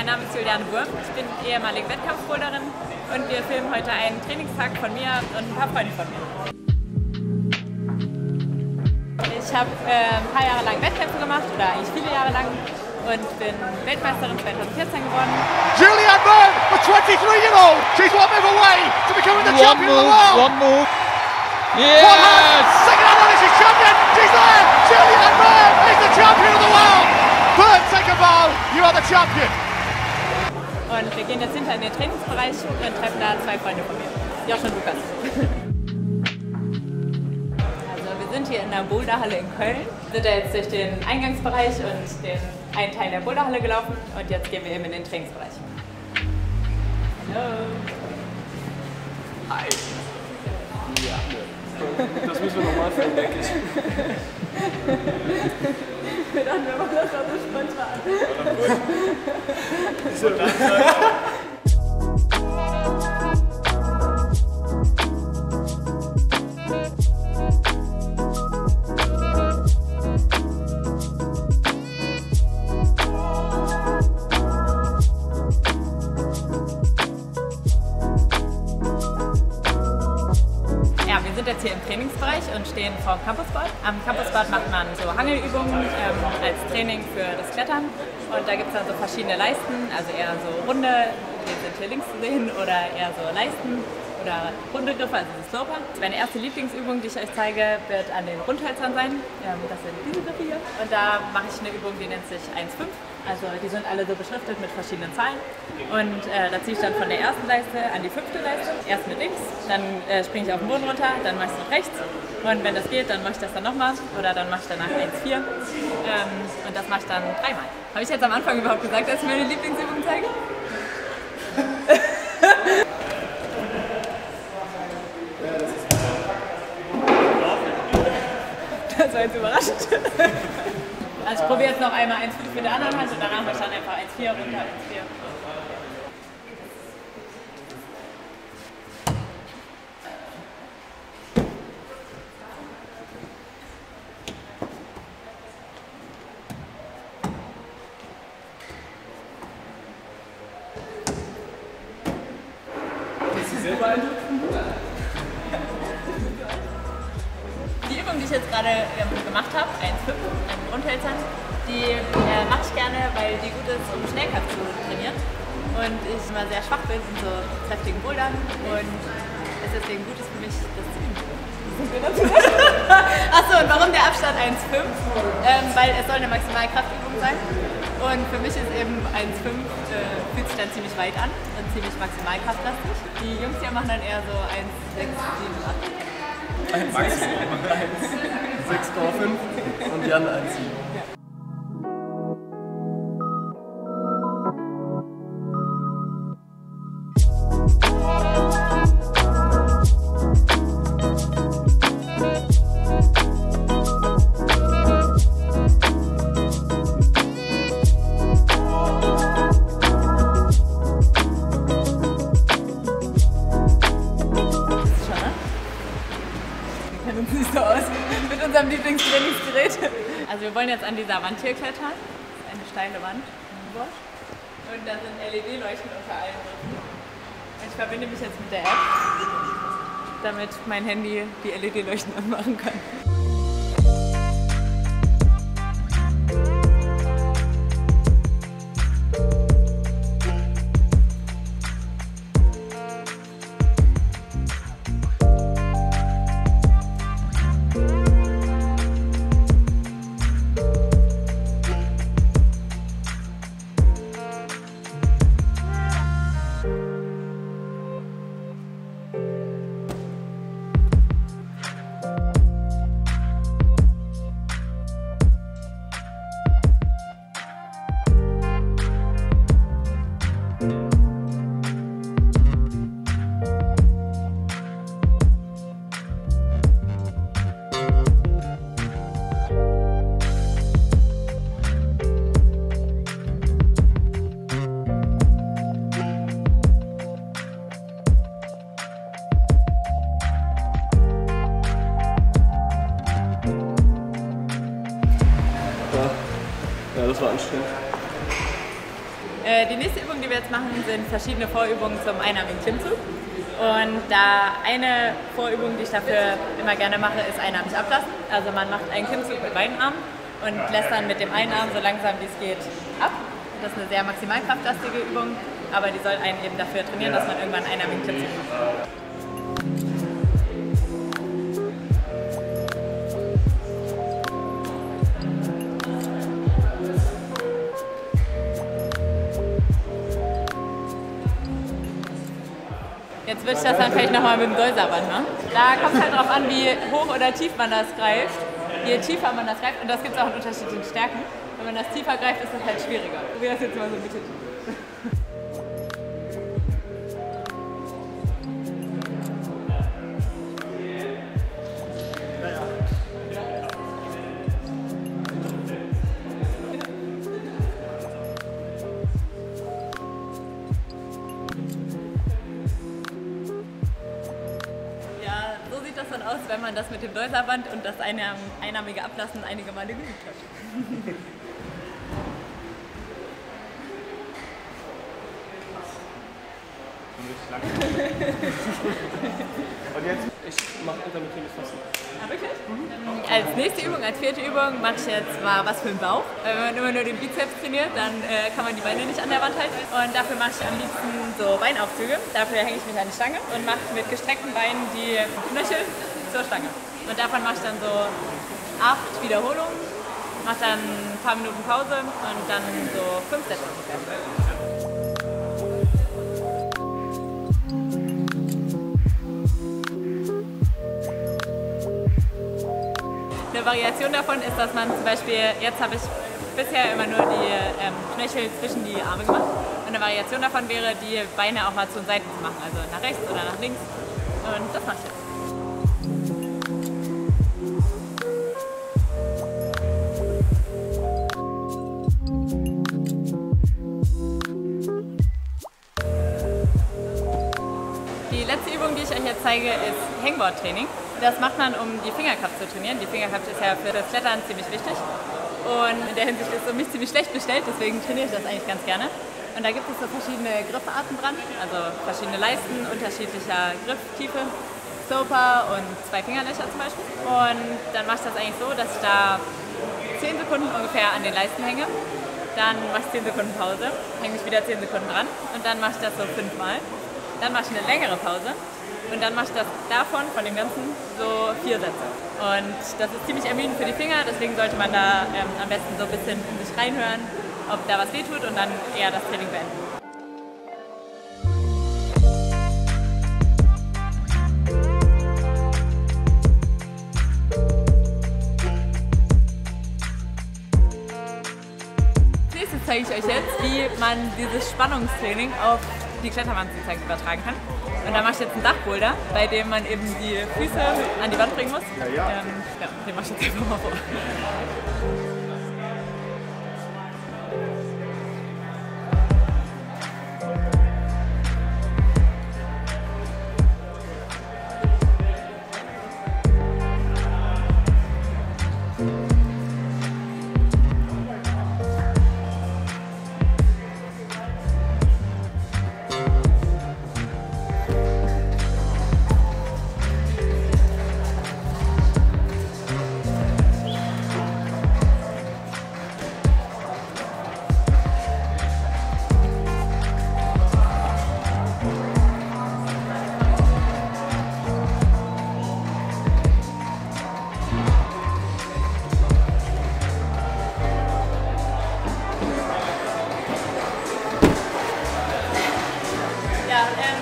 mein Name ist Juliane Wurm, ich bin ehemalige Wettkampfboulderin und wir filmen heute einen Trainingstag von mir und ein paar Freunde von mir. Ich habe ein paar Jahre lang Wettkämpfe gemacht, oder eigentlich viele Jahre lang, und bin Weltmeisterin 2014 geworden. Juliane Wurm, the 23-year-old, she's one move away to becoming the champion of the world. One move. Yes! Second out, she's champion. She's there. Juliane Wurm is the champion of the world. Bernd Seckenbaum, you are the champion. Und wir gehen jetzt hinter in den Trainingsbereich und treffen da zwei Freunde von mir, Josh und Lukas. Also wir sind hier in der Boulderhalle in Köln, sind da jetzt durch den Eingangsbereich und den einen Teil der Boulderhalle gelaufen und jetzt gehen wir eben in den Trainingsbereich. Hallo. Hi. Ja. Das müssen wir nochmal filmen, denke ich. Wir dachten, wir machen das auch so spontan. Ja, wir sind jetzt hier im Trainingsbereich und stehen vor dem Campusboard. Am Campusboard macht man so Hangelübungen als Training für das Klettern. Und da gibt es dann so verschiedene Leisten, also eher so runde, die sind hier links zu sehen, oder eher so Leisten oder runde Griffe, also so Sloper. Meine erste Lieblingsübung, die ich euch zeige, wird an den Rundhölzern sein. Das sind diese Griffe hier. Und da mache ich eine Übung, die nennt sich 1,5. Also die sind alle so beschriftet mit verschiedenen Zahlen. Und da ziehe ich dann von der ersten Leiste an die 5. Leiste. Erst mit links, dann springe ich auf den Boden runter, dann mache ich es mit rechts. Und wenn das geht, dann mache ich das dann nochmal. Oder dann mache ich danach 1,4. Und das mache ich dann 3-mal. Habe ich jetzt am Anfang überhaupt gesagt, dass ich meine Lieblingsübung zeige? Das war jetzt überraschend. Also ich probiere jetzt noch einmal 1,5 mit der anderen Hand und danach mache ich dann einfach 1,4 runter, 1,4. Bist du selber ein? Die Übung, die ich jetzt gerade gemacht habe, 1,5 an den Rundhölzern, die mache ich gerne, weil die gut ist, um Schnellkraft zu trainieren. Und ich immer sehr schwach bin in so kräftigen Bouldern und es deswegen gut ist für mich, das zu üben. Achso, und warum der Abstand 1,5? Weil es soll eine Maximalkraftübung sein. Und für mich ist eben 1,5 fühlt sich dann ziemlich weit an und ziemlich maximalkraftlastig. Die Jungs hier machen dann eher so 1,6, 7, 8. 6,5 und Jan 1,7. Sieht so aus mit unserem Lieblingstrainingsgerät. Also wir wollen jetzt an dieser Wand hier klettern. Das ist eine steile Wand. Und da sind LED-Leuchten unter allen Griffen. Und ich verbinde mich jetzt mit der App, damit mein Handy die LED-Leuchten anmachen kann. Ja, das war anstrengend. Die nächste Übung, die wir jetzt machen, sind verschiedene Vorübungen zum einarmigen Klimmzug. Und da eine Vorübung, die ich dafür immer gerne mache, ist einarmig ablassen. Also man macht einen Klimmzug mit beiden Armen und lässt dann mit dem einen Arm so langsam wie es geht ab. Das ist eine sehr maximalkraftlastige Übung, aber die soll einen eben dafür trainieren, dass man irgendwann einen einarmigen Klimmzug macht. Jetzt würde ich das dann vielleicht nochmal mit dem Dolsarband machen. Da kommt es halt darauf an, wie hoch oder tief man das greift. Je tiefer man das greift, und das gibt es auch in unterschiedlichen Stärken. Wenn man das tiefer greift, ist das halt schwieriger. Ich probiere das jetzt mal so ein bisschen. Das dann aus, wenn man das mit dem Dolsarband und das einarmige Ablassen einige Male geübt hat. Und jetzt, ich mache intermittierendes Fasten. Ah, wirklich? Als nächste Übung, als vierte Übung, mache ich jetzt mal was für den Bauch. Wenn man immer nur den Bizeps trainiert, dann kann man die Beine nicht an der Wand halten. Und dafür mache ich am liebsten so Beinaufzüge. Dafür hänge ich mich an die Stange und mache mit gestreckten Beinen die Knöchel zur Stange. Und davon mache ich dann so 8 Wiederholungen, mache dann ein paar Minuten Pause und dann so 5 Sätze ungefähr. Eine Variation davon ist, dass man zum Beispiel, jetzt habe ich bisher immer nur die Knöchel zwischen die Arme gemacht. Und eine Variation davon wäre, die Beine auch mal zu den Seiten zu machen, also nach rechts oder nach links. Und das mache ich jetzt. Die letzte Übung, die ich euch jetzt zeige, ist Hangboard-Training. Das macht man, um die Fingerkraft zu trainieren. Die Fingerkraft ist ja für das Klettern ziemlich wichtig. Und in der Hinsicht ist es mich ziemlich schlecht bestellt, deswegen trainiere ich das eigentlich ganz gerne. Und da gibt es so verschiedene Griffarten dran, also verschiedene Leisten, unterschiedlicher Grifftiefe, Stoper und 2 Fingerlöcher zum Beispiel. Und dann mache ich das eigentlich so, dass ich da 10 Sekunden ungefähr an den Leisten hänge. Dann mache ich 10 Sekunden Pause, hänge mich wieder 10 Sekunden dran und dann mache ich das so 5-mal. Dann mache ich eine längere Pause und dann mache ich das davon, von dem Ganzen, so 4 Sätze. Und das ist ziemlich ermüdend für die Finger, deswegen sollte man da am besten so ein bisschen in sich reinhören, ob da was wehtut und dann eher das Training beenden. Als nächstes zeige ich euch jetzt, wie man dieses Spannungstraining auf die Kletterwand sozusagen übertragen kann. Und da mache ich jetzt einen Dachboulder, bei dem man eben die Füße an die Wand bringen muss. Ja, den mache ich jetzt einfach mal vor.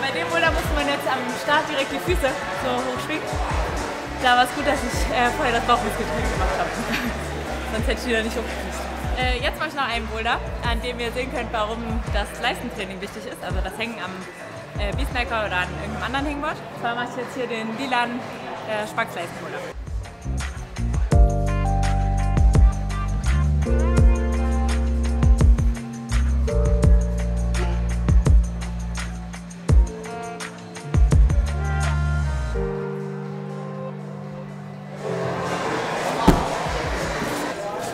Bei dem Boulder musste man jetzt am Start direkt die Füße so hochschwingen. Da war es gut, dass ich vorher das Bauchmuskeltraining gemacht habe. Sonst hätte ich wieder nicht hochgekriegt. Jetzt mache ich noch einen Boulder, an dem ihr sehen könnt, warum das Leistentraining wichtig ist. Also das Hängen am Beastmaker oder an irgendeinem anderen Hangboard. Und zwar mache ich jetzt hier den lilanen Spax-Leistenboulder.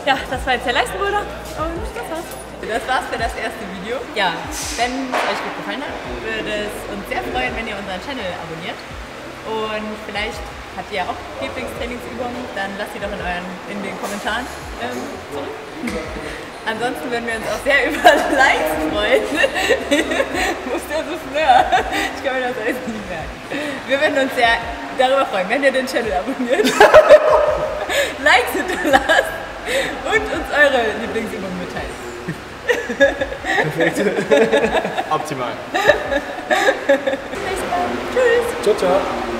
Ja, das war jetzt der Leistenboulder und das war's. Das war's für das erste Video. Ja, wenn es euch gut gefallen hat, würde es uns sehr freuen, wenn ihr unseren Channel abonniert. Und vielleicht habt ihr auch Lieblingstrainingsübungen, dann lasst sie doch in den Kommentaren zurück. Ansonsten würden wir uns auch sehr über Likes freuen. Wo ist der Souffleur? Ich kann mir das alles nicht merken. Wir würden uns sehr darüber freuen, wenn ihr den Channel abonniert, Likes hinterlasst und uns eure Lieblingsübungen mitteilt. Perfekt. Optimal. Bis nächstes Mal. Tschüss. Ciao, ciao.